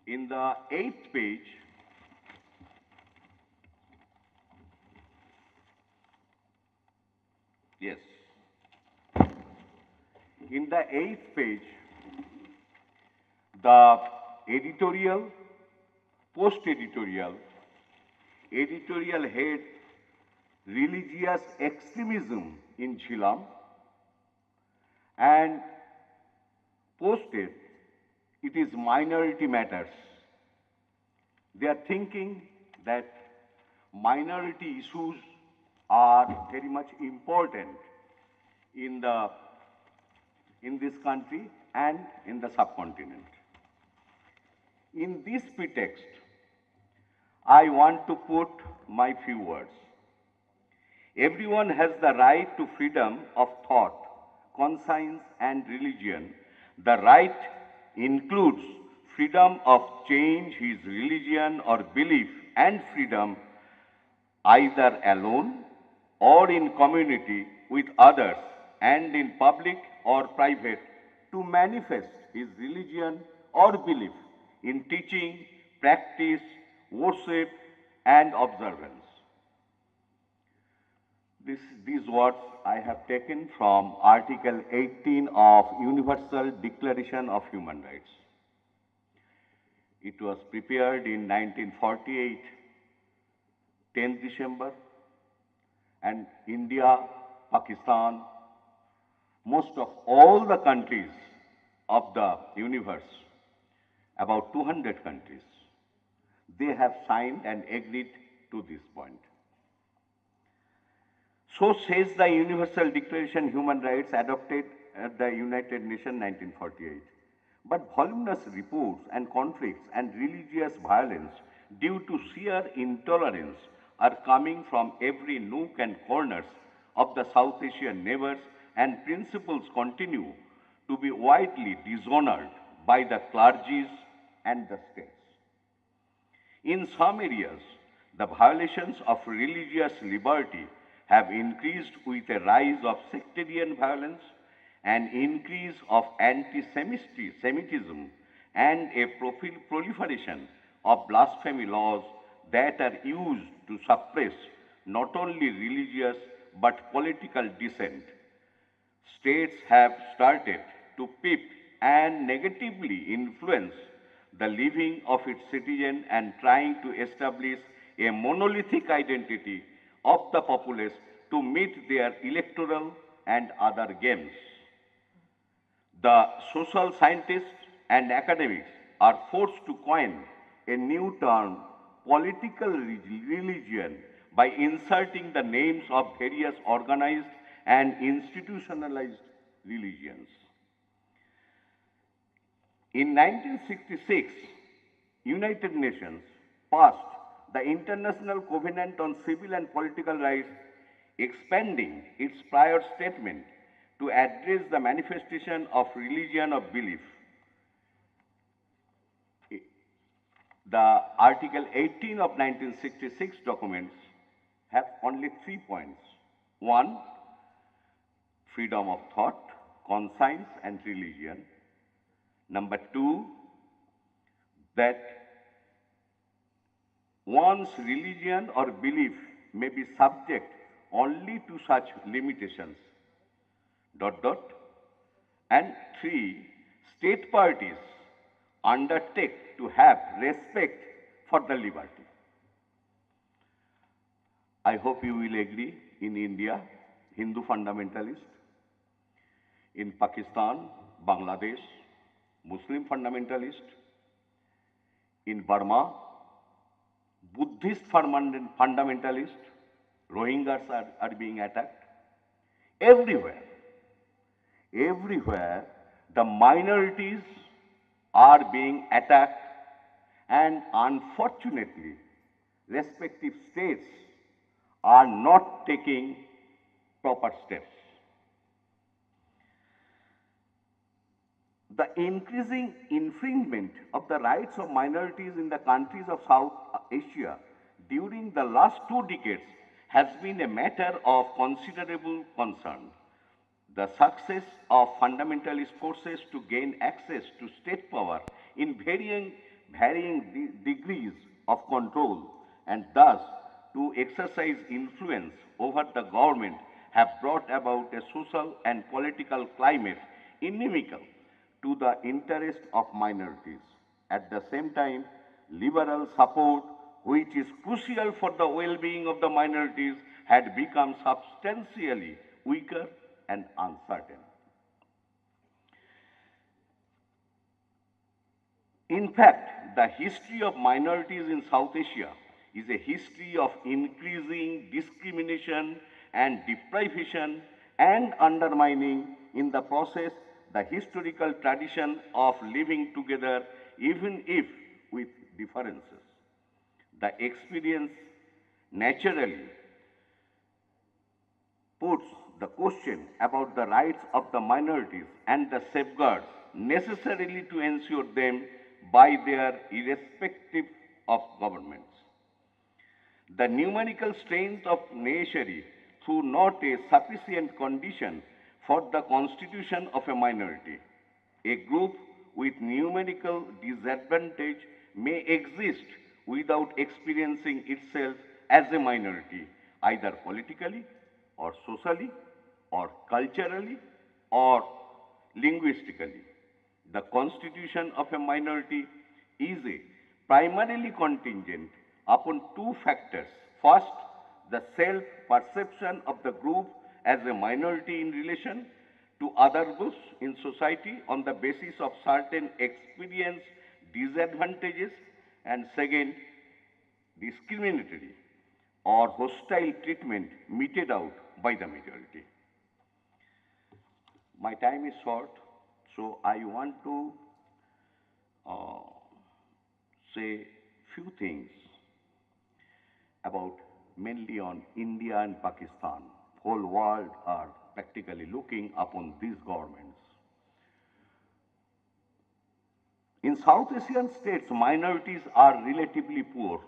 In the 8th page, yes, in the 8th page, the editorial, post-editorial, editorial head, religious extremism in Jhelum, and posted, it is minority matters. They are thinking that minority issues are very much important in this country and in the subcontinent. In this pretext, I want to put my few words. Everyone has the right to freedom of thought, conscience, and religion. The right includes freedom of change his religion or belief, and freedom either alone or in community with others, and in public or private, to manifest his religion or belief in teaching, practice, worship, and observance. These words I have taken from Article 18 of Universal Declaration of Human Rights. It was prepared in 1948, 10th December, and India, Pakistan, most of all the countries of the universe, about 200 countries, they have signed and agreed to this point. So says the Universal Declaration of Human Rights adopted at the United Nations 1948. But voluminous reports and conflicts and religious violence due to sheer intolerance are coming from every nook and corners of the South Asian neighbors, and principles continue to be widely dishonored by the clergies and the states. In some areas, the violations of religious liberty have increased with a rise of sectarian violence, an increase of anti-Semitism, and a proliferation of blasphemy laws that are used to suppress not only religious but political dissent. States have started to peep and negatively influence the living of its citizens and trying to establish a monolithic identity of the populace to meet their electoral and other gains. The social scientists and academics are forced to coin a new term, political religion, by inserting the names of various organized and institutionalized religions. In 1966, United Nations passed the International Covenant on Civil and Political Rights, expanding its prior statement to address the manifestation of religion of belief. The Article 18 of 1966 documents have only 3 points. 1, freedom of thought, conscience, and religion. Number 2, that one's religion or belief may be subject only to such limitations, ... And 3, state parties undertake to have respect for the liberty. I hope you will agree. In India, Hindu fundamentalist; in Pakistan, Bangladesh, Muslim fundamentalist; in Burma, Buddhist fundamentalist, Rohingyas are being attacked. Everywhere, the minorities are being attacked, and unfortunately, respective states are not taking proper steps. The increasing infringement of the rights of minorities in the countries of South Asia during the last 2 decades has been a matter of considerable concern. The success of fundamentalist forces to gain access to state power in varying varying degrees of control and thus to exercise influence over the government have brought about a social and political climate inimical to the interest of minorities. At the same time, liberal support, which is crucial for the well-being of the minorities, had become substantially weaker and uncertain. In fact, the history of minorities in South Asia is a history of increasing discrimination and deprivation and undermining in the process the historical tradition of living together, even if with differences. The experience naturally puts the question about the rights of the minorities and the safeguards necessarily to ensure them by their irrespective of governments. The numerical strength of nation through not a sufficient condition for the constitution of a minority. A group with numerical disadvantage may exist without experiencing itself as a minority, either politically or socially or culturally or linguistically. The constitution of a minority is a primarily contingent upon two factors. First, the self-perception of the group as a minority in relation to other groups in society on the basis of certain experience disadvantages, and second, discriminatory or hostile treatment meted out by the majority. My time is short, so I want to uh, say few things about mainly on India and Pakistan. Whole world are practically looking upon these governments. In South Asian states, minorities are relatively poor.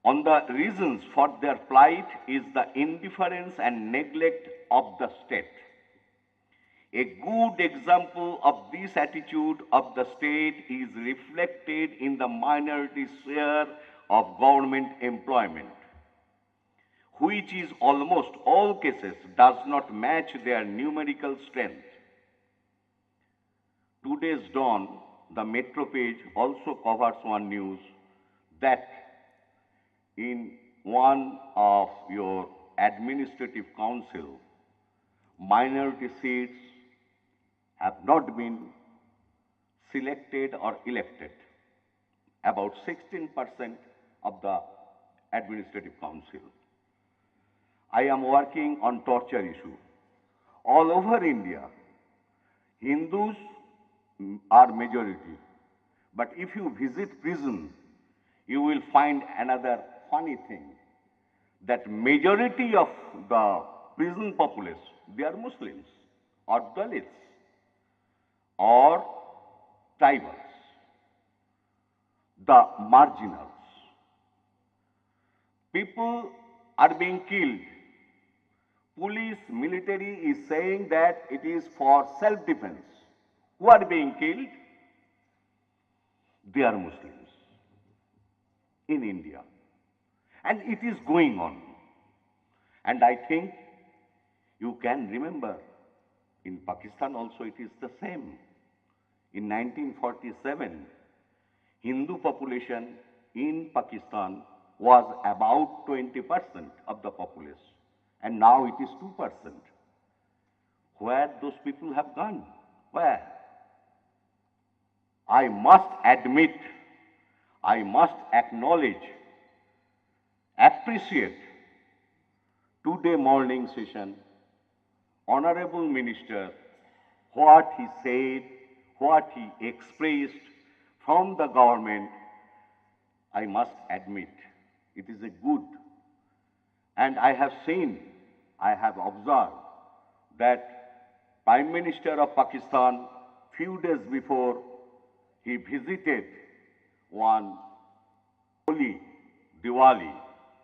On the reasons for their plight is the indifference and neglect of the state. A good example of this attitude of the state is reflected in the minority share of government employment, which in almost all cases does not match their numerical strength. Today's Dawn, the Metro page, also covers one news that in one of your administrative council, minority seats have not been selected or elected. About 16% of the administrative council. I am working on torture issue. All over India, Hindus are majority. But if you visit prison, you will find another funny thing, that majority of the prison populace, they are Muslims or Dalits or tribals, the marginals. People are being killed. Police, military is saying that it is for self-defense. Who are being killed? They are Muslims in India. And it is going on. And I think you can remember in Pakistan also it is the same. In 1947, Hindu population in Pakistan was about 20% of the population. And now it is 2%. Where those people have gone? Where? I must admit, I must acknowledge, appreciate today morning session, Honorable Minister, what he said, what he expressed from the government, I must admit, it is a good. And I have seen, I have observed that Prime Minister of Pakistan, few days before, he visited one holy Diwali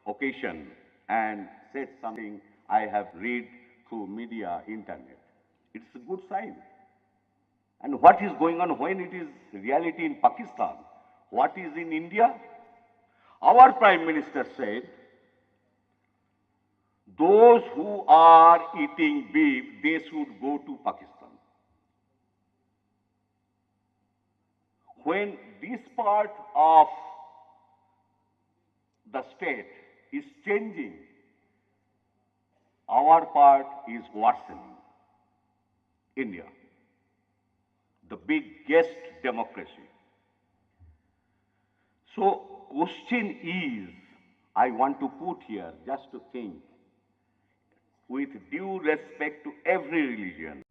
occasion and said something I have read through media, internet. It's a good sign. And what is going on when it is reality in Pakistan? What is in India? Our Prime Minister said, those who are eating beef, they should go to Pakistan. When this part of the state is changing, our part is worsening. India, the biggest democracy. So, question is, I want to put here just to think, with due respect to every religion,